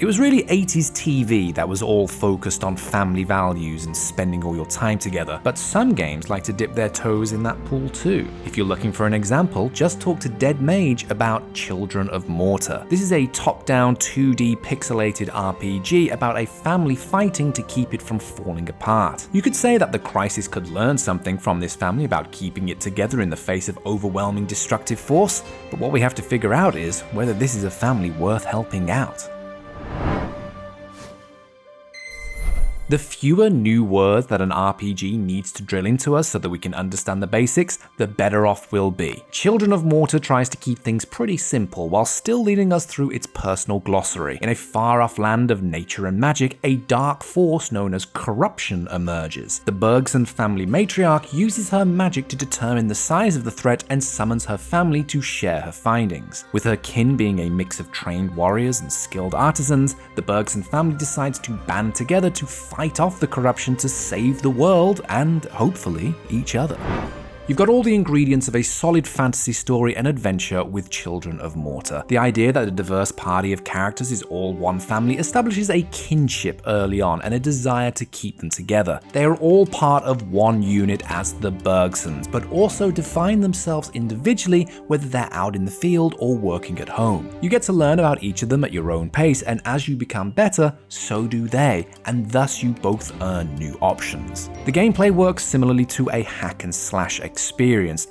It was really 80s TV that was all focused on family values and spending all your time together, but some games like to dip their toes in that pool too. If you're looking for an example, just talk to Dead Mage about Children of Morta. This is a top-down 2D pixelated RPG about a family fighting to keep it from falling apart. You could say that the Crisis could learn something from this family about keeping it together in the face of overwhelming destructive force, but what we have to figure out is whether this is a family worth helping out. The fewer new words that an RPG needs to drill into us so that we can understand the basics, the better off we'll be. Children of Morta tries to keep things pretty simple while still leading us through its personal glossary. In a far-off land of nature and magic, a dark force known as corruption emerges. The Bergson family matriarch uses her magic to determine the size of the threat and summons her family to share her findings. With her kin being a mix of trained warriors and skilled artisans, the Bergson family decides to band together to fight off the corruption to save the world and, hopefully, each other. You've got all the ingredients of a solid fantasy story and adventure with Children of Morta. The idea that a diverse party of characters is all one family establishes a kinship early on and a desire to keep them together. They are all part of one unit as the Bergsons, but also define themselves individually whether they're out in the field or working at home. You get to learn about each of them at your own pace, and as you become better, so do they, and thus you both earn new options. The gameplay works similarly to a hack and slash experience,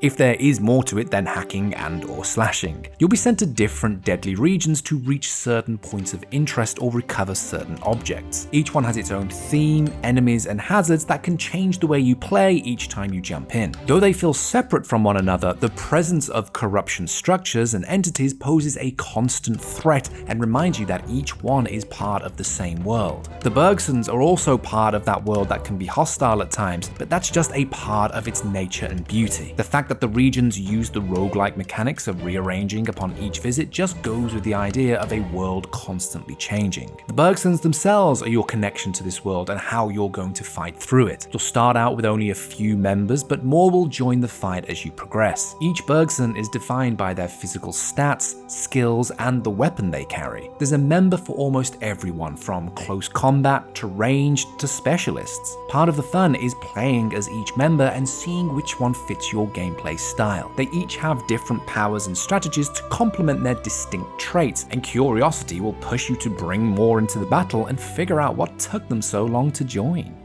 if there is more to it than hacking and or slashing. You'll be sent to different deadly regions to reach certain points of interest or recover certain objects. Each one has its own theme, enemies, and hazards that can change the way you play each time you jump in. Though they feel separate from one another, the presence of corruption structures and entities poses a constant threat and reminds you that each one is part of the same world. The Bergsons are also part of that world that can be hostile at times, but that's just a part of its nature and beauty. The fact that the regions use the roguelike mechanics of rearranging upon each visit just goes with the idea of a world constantly changing. The Bergsons themselves are your connection to this world and how you're going to fight through it. You'll start out with only a few members, but more will join the fight as you progress. Each Bergson is defined by their physical stats, skills, and the weapon they carry. There's a member for almost everyone, from close combat to ranged to specialists. Part of the fun is playing as each member and seeing which one fits your gameplay style. They each have different powers and strategies to complement their distinct traits, and curiosity will push you to bring more into the battle and figure out what took them so long to join.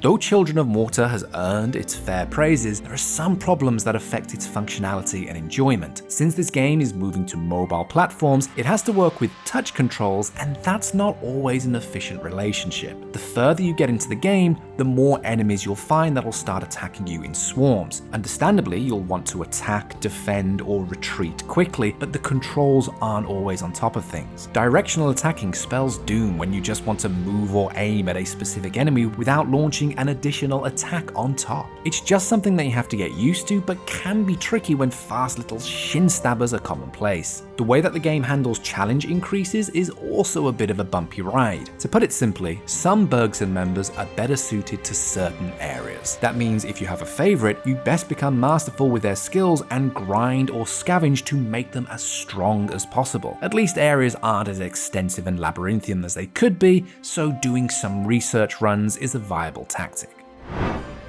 Though Children of Morta has earned its fair praises, there are some problems that affect its functionality and enjoyment. Since this game is moving to mobile platforms, it has to work with touch controls, and that's not always an efficient relationship. The further you get into the game, the more enemies you'll find that'll start attacking you in swarms. Understandably, you'll want to attack, defend, or retreat quickly, but the controls aren't always on top of things. Directional attacking spells doom when you just want to move or aim at a specific enemy without launching an additional attack on top. It's just something that you have to get used to, but can be tricky when fast little shin stabbers are commonplace. The way that the game handles challenge increases is also a bit of a bumpy ride. To put it simply, some Bergson members are better suited to certain areas. That means if you have a favorite, you'd best become masterful with their skills and grind or scavenge to make them as strong as possible. At least areas aren't as extensive and labyrinthian as they could be, so doing some research runs is a viable tactic.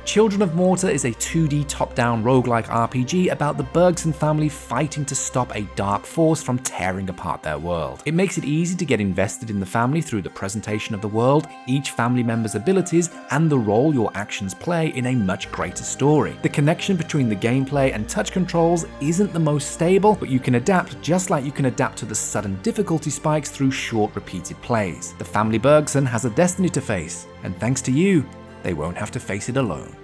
Children of Morta is a 2D top-down roguelike RPG about the Bergson family fighting to stop a dark force from tearing apart their world. It makes it easy to get invested in the family through the presentation of the world, each family member's abilities, and the role your actions play in a much greater story. The connection between the gameplay and touch controls isn't the most stable, but you can adapt just like you can adapt to the sudden difficulty spikes through short repeated plays. The family Bergson has a destiny to face, and thanks to you, they won't have to face it alone.